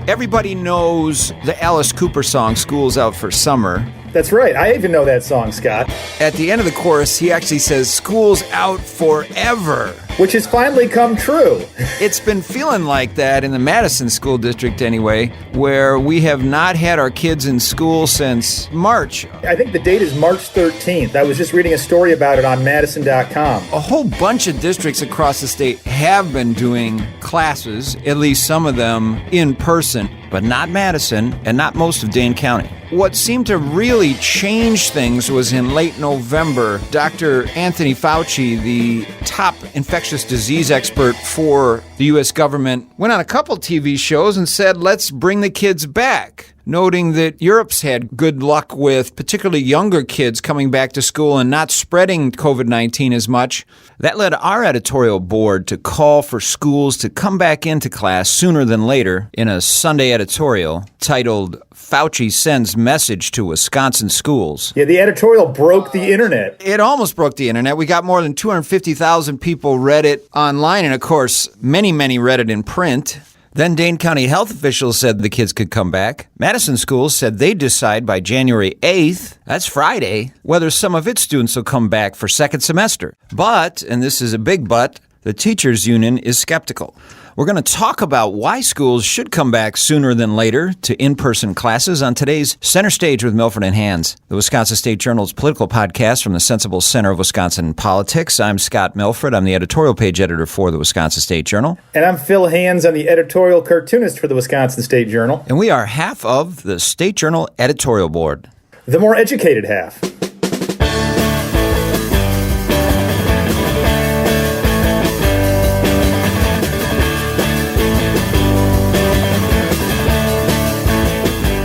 Everybody knows the Alice Cooper song, School's Out for Summer. That's right. I even know that song, Scott. At the end of the chorus, he actually says, school's out forever. Which has finally come true. It's been feeling like that in the Madison School District anyway, where we have not had our kids in school since March. I think the date is March 13th. I was just reading a story about it on madison.com. A whole bunch of districts across the state have been doing classes, at least some of them in person, but not Madison and not most of Dane County. What seemed to really change things was in late November, Dr. Anthony Fauci, the top infectious disease expert for the U.S. government, went on a couple TV shows and said, let's bring the kids back, noting that Europe's had good luck with particularly younger kids coming back to school and not spreading COVID-19 as much. That led our editorial board to call for schools to come back into class sooner than later in a Sunday editorial titled, Fauci Sends Message to Wisconsin Schools. Yeah, the editorial broke the internet. It almost broke the internet. We got more than 250,000 people read it online, and of course, many read it in print. Then Dane County health officials said the kids could come back. Madison Schools said they'd decide by January 8th, that's Friday, whether some of its students will come back for second semester. But, and this is a big but, the teachers union is skeptical. We're going to talk about why schools should come back sooner than later to in-person classes on today's Center Stage with Milfred and Hands, the Wisconsin State Journal's political podcast from the Sensible Center of Wisconsin Politics. I'm Scott Milfred. I'm the editorial page editor for the Wisconsin State Journal. And I'm Phil Hands. I'm the editorial cartoonist for the Wisconsin State Journal. And we are half of the State Journal editorial board. The more educated half.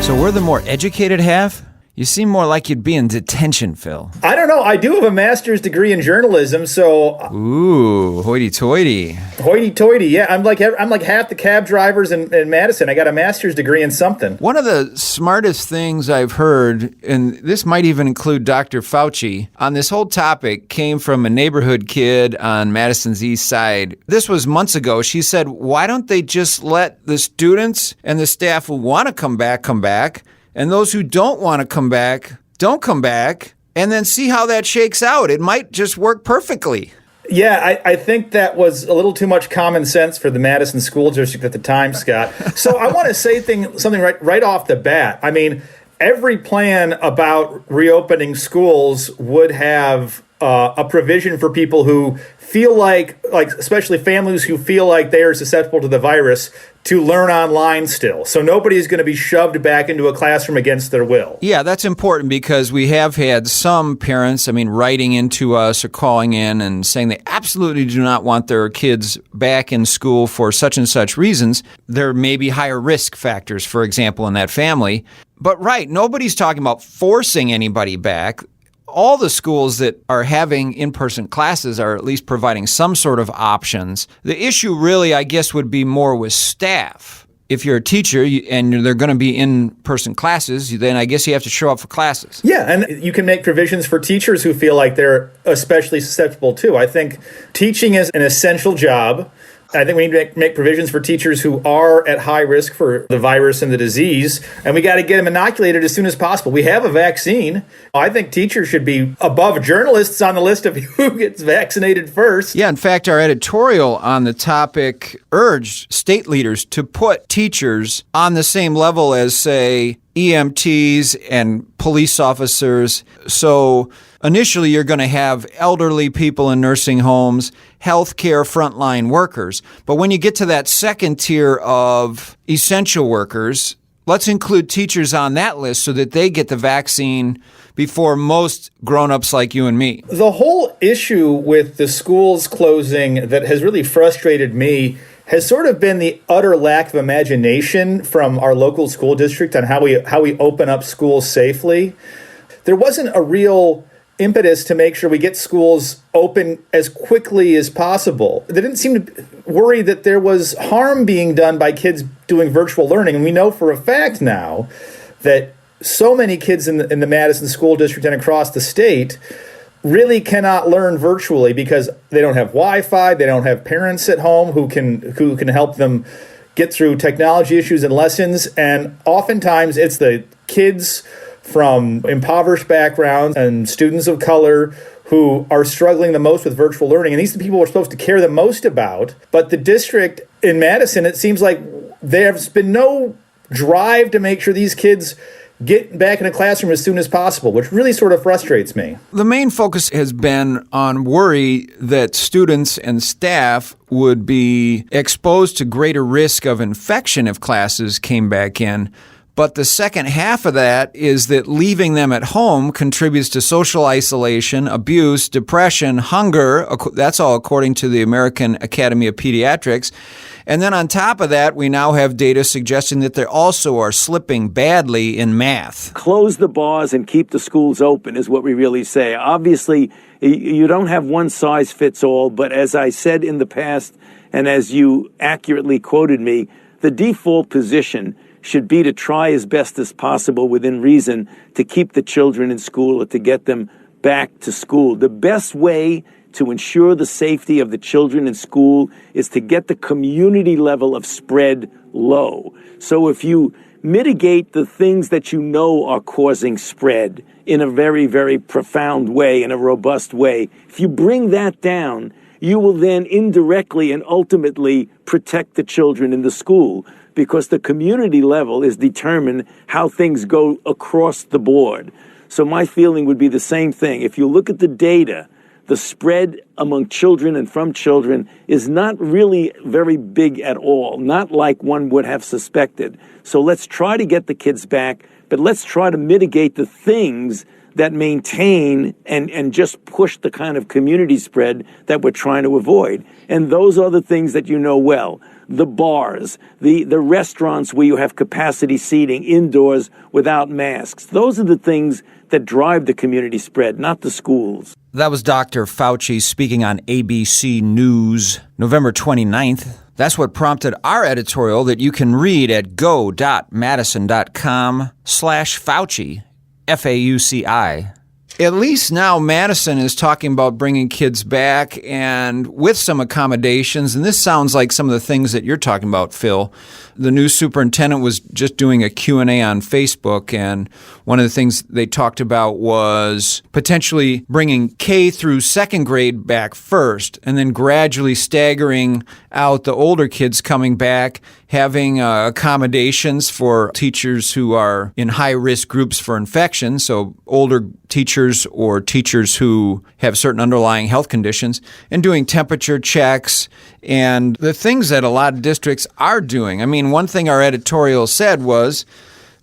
So we're the more educated half? You seem more like you'd be in detention, Phil. I don't know. I do have a master's degree in journalism, so... Ooh, hoity-toity. Hoity-toity, yeah. I'm like half the cab drivers in Madison. I got a master's degree in something. One of the smartest things I've heard, and this might even include Dr. Fauci, on this whole topic came from a neighborhood kid on Madison's east side. This was months ago. She said, why don't they just let the students and the staff who want to come back, and those who don't want to come back, don't come back, and then see how that shakes out. It might just work perfectly. Yeah, I think that was a little too much common sense for the Madison School District at the time, Scott. So I want to say something right off the bat. I mean, every plan about reopening schools would have a provision for people who feel like especially families who feel like they are susceptible to the virus, to learn online still. So nobody's going to be shoved back into a classroom against their will. Yeah, that's important because we have had some parents, writing into us or calling in and saying they absolutely do not want their kids back in school for such and such reasons. There may be higher risk factors, for example, in that family. But right, nobody's talking about forcing anybody back. All the schools that are having in-person classes are at least providing some sort of options. The issue really, I guess, would be more with staff. If you're a teacher and they're going to be in-person classes, then I guess you have to show up for classes. Yeah, and you can make provisions for teachers who feel like they're especially susceptible too. I think teaching is an essential job. I think we need to make provisions for teachers who are at high risk for the virus and the disease, and we got to get them inoculated as soon as possible. We have a vaccine. I think teachers should be above journalists on the list of who gets vaccinated first. Yeah, in fact, our editorial on the topic urged state leaders to put teachers on the same level as, say, EMTs and police officers. So initially, you're going to have elderly people in nursing homes, healthcare frontline workers. But when you get to that second tier of essential workers, let's include teachers on that list so that they get the vaccine before most grown-ups like you and me. The whole issue with the schools closing that has really frustrated me has sort of been the utter lack of imagination from our local school district on how we open up schools safely. There wasn't a real impetus to make sure we get schools open as quickly as possible. They didn't seem to worry that there was harm being done by kids doing virtual learning. And we know for a fact now that so many kids in the Madison School District and across the state really cannot learn virtually because they don't have Wi-Fi, they don't have parents at home who can help them get through technology issues and lessons. And oftentimes it's the kids from impoverished backgrounds and students of color who are struggling the most with virtual learning. And these are the people we're supposed to care the most about. But the district in Madison, it seems like there's been no drive to make sure these kids get back in a classroom as soon as possible, which really sort of frustrates me. The main focus has been on worry that students and staff would be exposed to greater risk of infection if classes came back in. But the second half of that is that leaving them at home contributes to social isolation, abuse, depression, hunger. That's all according to the American Academy of Pediatrics. And then on top of that, we now have data suggesting that they also are slipping badly in math. Close the bars and keep the schools open is what we really say. Obviously, you don't have one size fits all, but as I said in the past, and as you accurately quoted me, the default position should be to try as best as possible within reason to keep the children in school or to get them back to school. The best way to ensure the safety of the children in school is to get the community level of spread low. So if you mitigate the things that you know are causing spread in a very, very profound way, in a robust way, if you bring that down, you will then indirectly and ultimately protect the children in the school, because the community level is determined how things go across the board. So my feeling would be the same thing. If you look at the data, the spread among children and from children is not really very big at all, not like one would have suspected. So let's try to get the kids back, but let's try to mitigate the things that maintain and just push the kind of community spread that we're trying to avoid. And those are the things that you know well. The bars, the restaurants where you have capacity seating indoors without masks. Those are the things that drive the community spread, not the schools. That was Dr. Fauci speaking on ABC News, November 29th. That's what prompted our editorial that you can read at go.madison.com/Fauci, Fauci. At least now Madison is talking about bringing kids back and with some accommodations. And this sounds like some of the things that you're talking about, Phil. The new superintendent was just doing a Q&A on Facebook, and one of the things they talked about was potentially bringing K through second grade back first and then gradually staggering out the older kids coming back, having accommodations for teachers who are in high-risk groups for infection, so older teachers or teachers who have certain underlying health conditions, and doing temperature checks and the things that a lot of districts are doing. I mean, one thing our editorial said was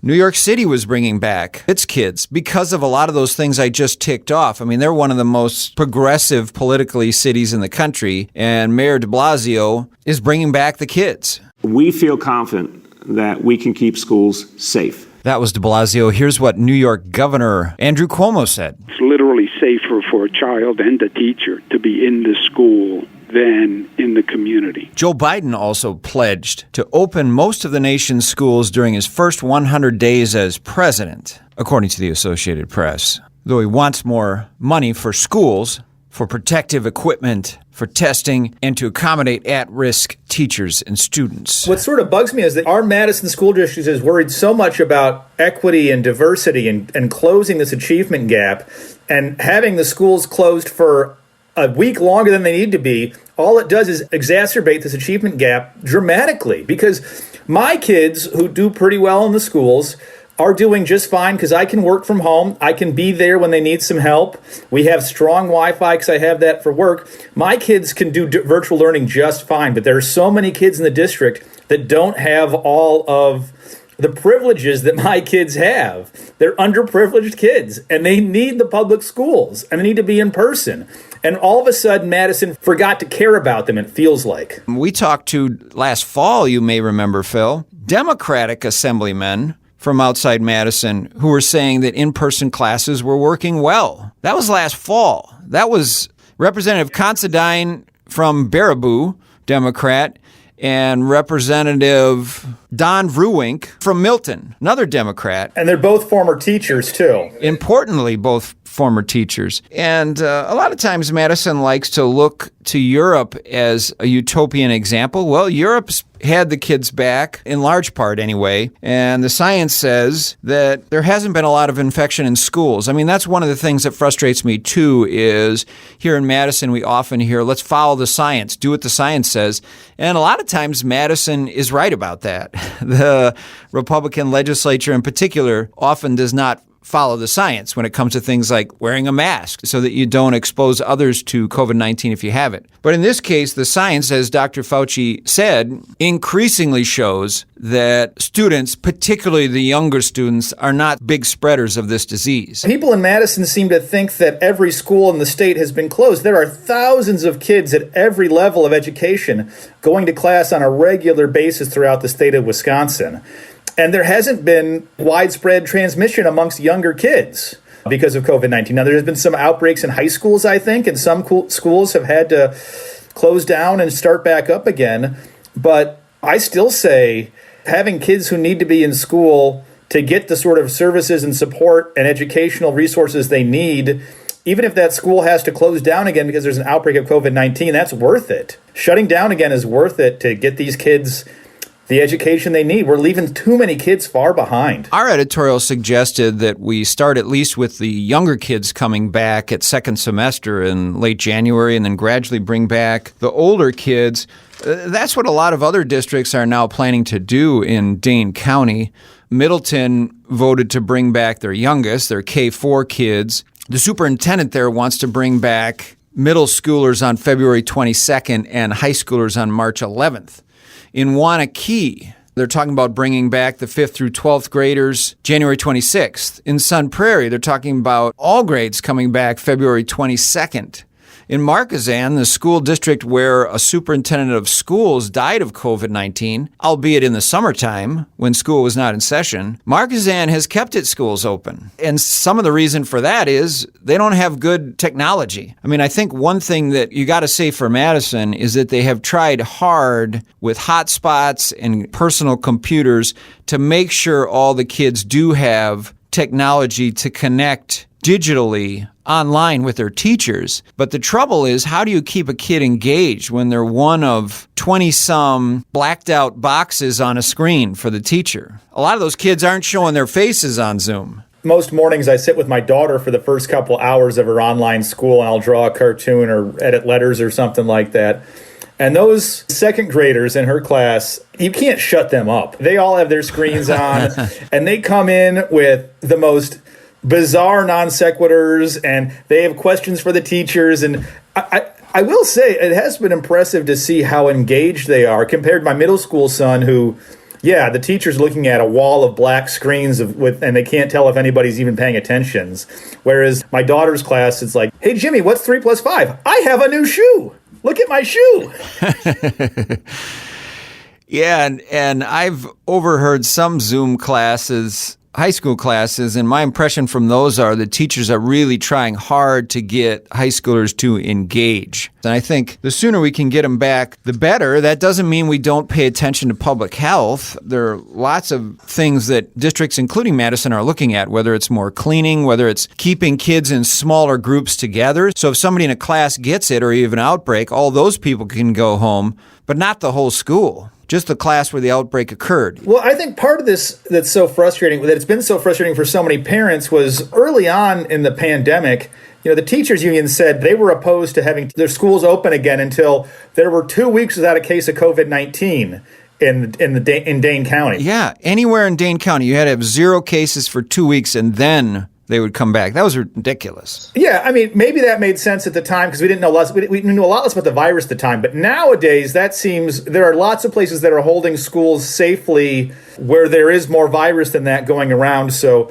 New York City was bringing back its kids because of a lot of those things I just ticked off. I mean, they're one of the most progressive politically cities in the country, and Mayor de Blasio is bringing back the kids. We feel confident that we can keep schools safe. That was de Blasio. Here's what New York Governor Andrew Cuomo said. It's literally safer for a child and a teacher to be in the school than in the community. Joe Biden also pledged to open most of the nation's schools during his first 100 days as president, according to the Associated Press. Though he wants more money for schools, for protective equipment, for testing, and to accommodate at-risk teachers and students. What sort of bugs me is that our Madison School District is worried so much about equity and diversity and closing this achievement gap, and having the schools closed for a week longer than they need to be. All it does is exacerbate this achievement gap dramatically, because my kids who do pretty well in the schools are doing just fine because I can work from home. I can be there when they need some help. We have strong Wi-Fi because I have that for work. My kids can do virtual learning just fine, but there are so many kids in the district that don't have all of the privileges that my kids have. They're underprivileged kids, and they need the public schools, and they need to be in person. And all of a sudden, Madison forgot to care about them, it feels like. We talked to last fall, you may remember, Phil, Democratic assemblymen from outside Madison who were saying that in-person classes were working well. That was last fall. That was Representative Considine from Baraboo, Democrat, and Representative Don Vruwink from Milton, another Democrat. And they're both former teachers, too. Importantly, both former teachers. And a lot of times Madison likes to look to Europe as a utopian example. Well, Europe's had the kids back, in large part anyway, and the science says that there hasn't been a lot of infection in schools. I mean, that's one of the things that frustrates me too, is here in Madison we often hear, let's follow the science, do what the science says, and a lot of times Madison is right about that. The Republican legislature in particular often does not follow the science when it comes to things like wearing a mask so that you don't expose others to COVID-19 if you have it. But in this case, the science, as Dr. Fauci said, increasingly shows that students, particularly the younger students, are not big spreaders of this disease. People in Madison seem to think that every school in the state has been closed. There are thousands of kids at every level of education going to class on a regular basis throughout the state of Wisconsin. And there hasn't been widespread transmission amongst younger kids because of COVID-19. Now, there's been some outbreaks in high schools, I think, and some schools have had to close down and start back up again. But I still say having kids who need to be in school to get the sort of services and support and educational resources they need, even if that school has to close down again because there's an outbreak of COVID-19, that's worth it. Shutting down again is worth it to get these kids the education they need. We're leaving too many kids far behind. Our editorial suggested that we start at least with the younger kids coming back at second semester in late January and then gradually bring back the older kids. That's what a lot of other districts are now planning to do in Dane County. Middleton voted to bring back their youngest, their K-4 kids. The superintendent there wants to bring back middle schoolers on February 22nd and high schoolers on March 11th. In Wanakee, they're talking about bringing back the 5th through 12th graders January 26th. In Sun Prairie, they're talking about all grades coming back February 22nd. In Marquezan, the school district where a superintendent of schools died of COVID-19, albeit in the summertime when school was not in session, Marquezan has kept its schools open. And some of the reason for that is they don't have good technology. I mean, I think one thing that you got to say for Madison is that they have tried hard with hotspots and personal computers to make sure all the kids do have technology to connect digitally online with their teachers. But the trouble is, how do you keep a kid engaged when they're one of 20-some blacked out boxes on a screen for the teacher? A lot of those kids aren't showing their faces on Zoom. Most mornings I sit with my daughter for the first couple hours of her online school, and I'll draw a cartoon or edit letters or something like that. And those second graders in her class, you can't shut them up. They all have their screens on, and they come in with the most bizarre non sequiturs, and they have questions for the teachers. And I will say it has been impressive to see how engaged they are compared to my middle school son who, yeah, the teacher's looking at a wall of black screens and they can't tell if anybody's even paying attention. Whereas my daughter's class, it's like, hey, Jimmy, what's 3 + 5? I have a new shoe. Look at my shoe. Yeah, and I've overheard some Zoom classes, high school classes, and my impression from those are the teachers are really trying hard to get high schoolers to engage. And I think the sooner we can get them back, the better. That doesn't mean we don't pay attention to public health. There are lots of things that districts, including Madison, are looking at, whether it's more cleaning, whether it's keeping kids in smaller groups together. So if somebody in a class gets it or even an outbreak, all those people can go home, but not the whole school. Just the class where the outbreak occurred. Well, I think part of this that's so frustrating, that it's been so frustrating for so many parents, was early on in the pandemic, the teachers union said they were opposed to having their schools open again until there were 2 weeks without a case of COVID-19 in Dane County. Yeah, anywhere in Dane County, you had to have 0 cases for 2 weeks and then they would come back. That was ridiculous. Yeah, I mean, maybe that made sense at the time because we didn't know less. We knew a lot less about the virus at the time. But nowadays, that seems there are lots of places that are holding schools safely where there is more virus than that going around. So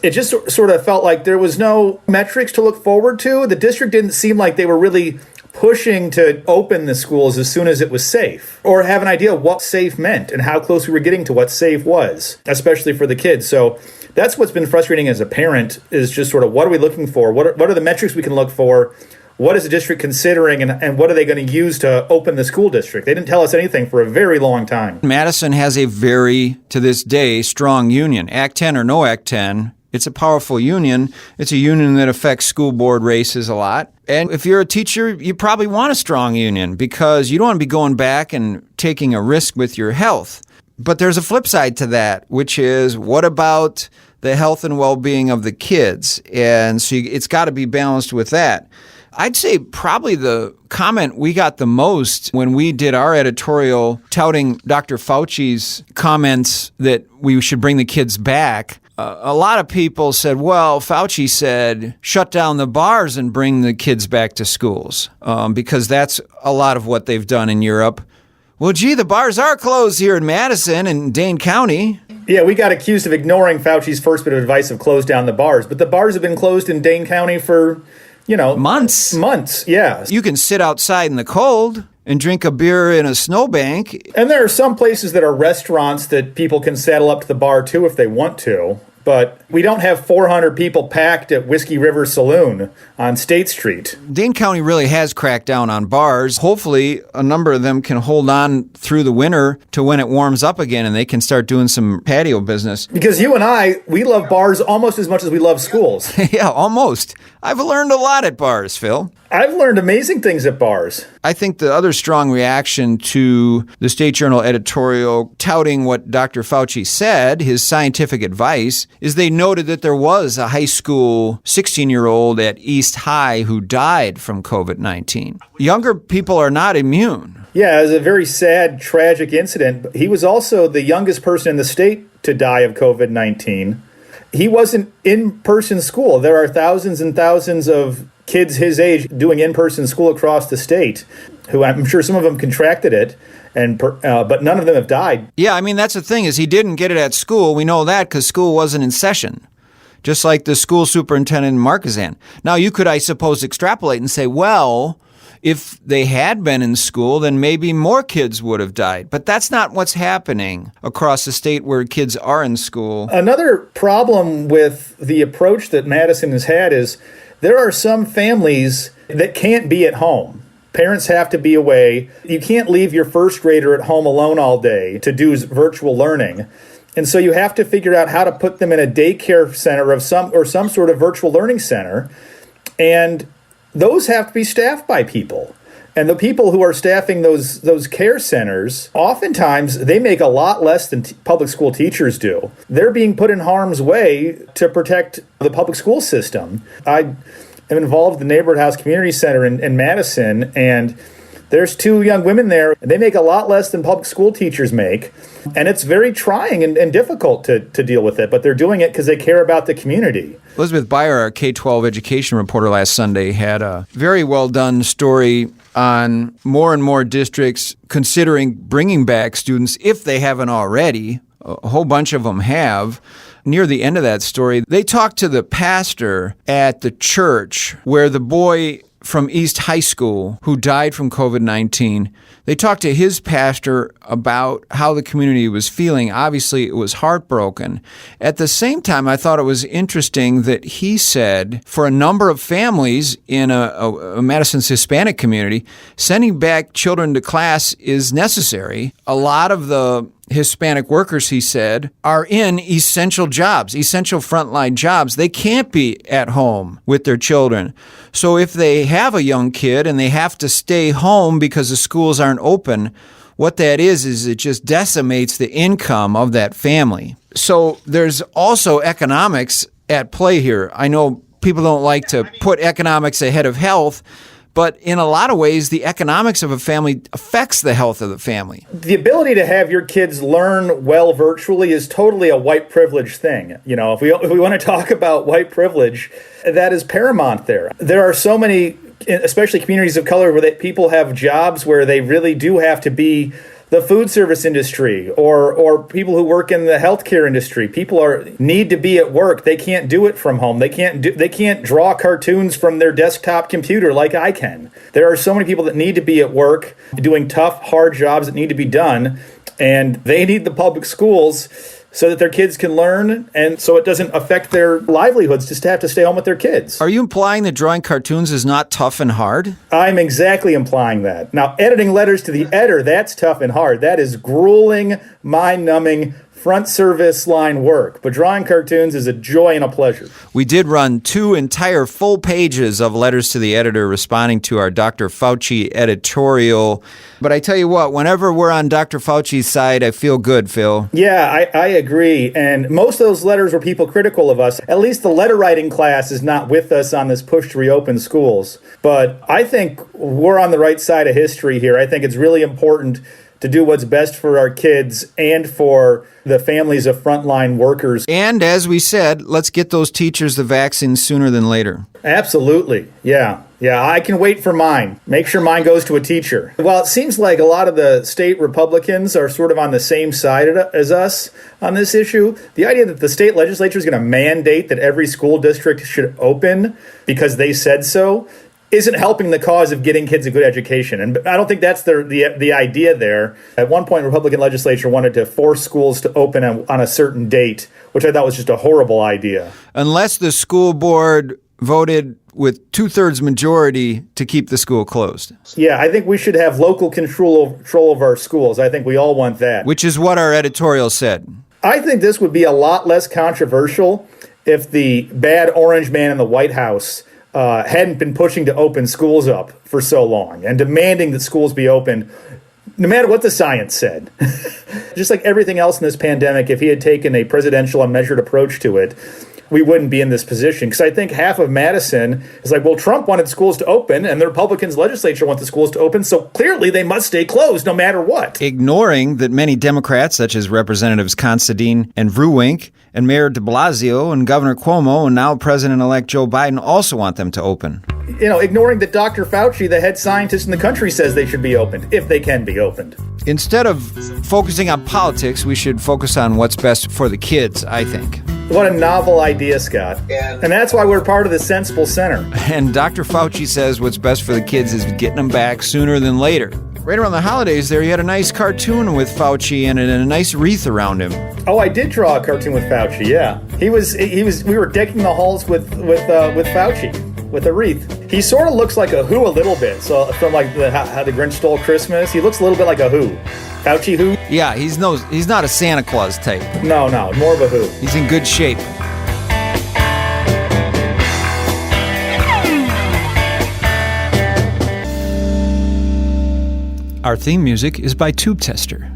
it just sort of felt like there was no metrics to look forward to. The district didn't seem like they were really pushing to open the schools as soon as it was safe, or have an idea of what safe meant and how close we were getting to what safe was, especially for the kids. So that's what's been frustrating as a parent, is just sort of what are we looking for? What are the metrics we can look for? What is the district considering, and what are they going to use to open the school district? They didn't tell us anything for a very long time. Madison has a very, to this day, strong union. Act 10 or no Act 10, It's a powerful union. It's a union that affects school board races a lot. And if you're a teacher, you probably want a strong union because you don't want to be going back and taking a risk with your health. But there's a flip side to that, which is what about the health and well-being of the kids? And so it's got to be balanced with that. I'd say probably the comment we got the most when we did our editorial touting Dr. Fauci's comments that we should bring the kids back. A lot of people said, well, Fauci said, shut down the bars and bring the kids back to schools, because that's a lot of what they've done in Europe. Well, gee, the bars are closed here in Madison and Dane County. Yeah, we got accused of ignoring Fauci's first bit of advice of close down the bars. But the bars have been closed in Dane County for, months. Months, yeah. You can sit outside in the cold and drink a beer in a snowbank. And there are some places that are restaurants that people can saddle up to the bar, too, if they want to. But we don't have 400 people packed at Whiskey River Saloon on State Street. Dane County really has cracked down on bars. Hopefully, a number of them can hold on through the winter to when it warms up again and they can start doing some patio business. Because you and I, we love bars almost as much as we love schools. Yeah, almost. I've learned a lot at bars, Phil. I've learned amazing things at bars. I think the other strong reaction to the State Journal editorial touting what Dr. Fauci said, his scientific advice, is they noted that there was a high school 16-year-old at East High who died from COVID-19. Younger people are not immune. Yeah, it was a very sad, tragic incident. He was also the youngest person in the state to die of COVID-19. He wasn't in-person school. There are thousands and thousands of kids his age doing in-person school across the state, who I'm sure some of them contracted it, but none of them have died. Yeah, I mean, that's the thing is he didn't get it at school. We know that because school wasn't in session, just like the school superintendent in Marquezan. Now, you could, I suppose, extrapolate and say, well, if they had been in school, then maybe more kids would have died. But that's not what's happening across the state where kids are in school. Another problem with the approach that Madison has had is there are some families that can't be at home. Parents have to be away. You can't leave your first grader at home alone all day to do virtual learning. And so you have to figure out how to put them in a daycare center of some sort of virtual learning center. And those have to be staffed by people. And the people who are staffing those care centers, oftentimes they make a lot less than public school teachers do. They're being put in harm's way to protect the public school system. I am involved in the Neighborhood House Community Center in Madison, and there's two young women there, and they make a lot less than public school teachers make. And it's very trying and difficult to deal with it, but they're doing it because they care about the community. Elizabeth Beyer, our K-12 education reporter last Sunday, had a very well-done story on more and more districts considering bringing back students if they haven't already. A whole bunch of them have. Near the end of that story, they talked to the pastor at the church where the boy from East High School who died from COVID-19. They talked to his pastor about how the community was feeling. Obviously, it was heartbroken. At the same time, I thought it was interesting that he said for a number of families in a Madison's Hispanic community, sending back children to class is necessary. A lot of the Hispanic workers, he said, are in essential jobs, essential frontline jobs. They can't be at home with their children. So if they have a young kid and they have to stay home because the schools aren't open, what that is it just decimates the income of that family. So there's also economics at play here. I know people don't like to put economics ahead of health, but in a lot of ways, the economics of a family affects the health of the family. The ability to have your kids learn well virtually is totally a white privilege thing. You know, if we want to talk about white privilege, that is paramount there. There are so many, especially communities of color, where people have jobs where they really do have to be the food service industry or people who work in the healthcare industry. People need to be at work. They can't do it from home. They can't draw cartoons from their desktop computer like I can. There are so many people that need to be at work doing tough, hard jobs that need to be done, and they need the public schools so that their kids can learn and so it doesn't affect their livelihoods just to have to stay home with their kids. Are you implying that drawing cartoons is not tough and hard? I'm exactly implying that. Now, editing letters to the editor, that's tough and hard. That is grueling, mind-numbing, front service line work, but drawing cartoons is a joy and a pleasure. We did run 2 entire full pages of letters to the editor responding to our Dr. Fauci editorial. But I tell you what, whenever we're on Dr. Fauci's side, I feel good, Phil. Yeah, I agree. And most of those letters were people critical of us. At least the letter writing class is not with us on this push to reopen schools. But I think we're on the right side of history here. I think it's really important to do what's best for our kids and for the families of frontline workers. And as we said, let's get those teachers the vaccine sooner than later. Absolutely. Yeah, I can wait for mine. Make sure mine goes to a teacher. Well, it seems like a lot of the state Republicans are sort of on the same side as us on this issue. The idea that the state legislature is going to mandate that every school district should open because they said so isn't helping the cause of getting kids a good education. And I don't think that's the idea there. At one point, Republican legislature wanted to force schools to open on a certain date, which I thought was just a horrible idea. Unless the school board voted with 2/3 majority to keep the school closed. Yeah, I think we should have local control of our schools. I think we all want that. Which is what our editorial said. I think this would be a lot less controversial if the bad orange man in the White House hadn't been pushing to open schools up for so long and demanding that schools be open, no matter what the science said. Just like everything else in this pandemic, if he had taken a presidential and measured approach to it, we wouldn't be in this position. Because I think half of Madison is like, well, Trump wanted schools to open and the Republicans legislature want the schools to open, so clearly they must stay closed no matter what. Ignoring that many Democrats, such as Representatives Considine and Vrewink, and Mayor de Blasio and Governor Cuomo and now President-elect Joe Biden also want them to open. Ignoring that Dr. Fauci, the head scientist in the country, says they should be opened, if they can be opened. Instead of focusing on politics, we should focus on what's best for the kids, I think. What a novel idea, Scott. And that's why we're part of the Sensible Center. And Dr. Fauci says what's best for the kids is getting them back sooner than later. Right around the holidays there, you had a nice cartoon with Fauci and a nice wreath around him. Oh, I did draw a cartoon with Fauci, yeah. We were decking the halls with Fauci, with a wreath. He sort of looks like a Who a little bit. So from like how the Grinch Stole Christmas, he looks a little bit like a Who. Fauci Who? Yeah, he's not a Santa Claus type. No, more of a Who. He's in good shape. Our theme music is by Tube Tester.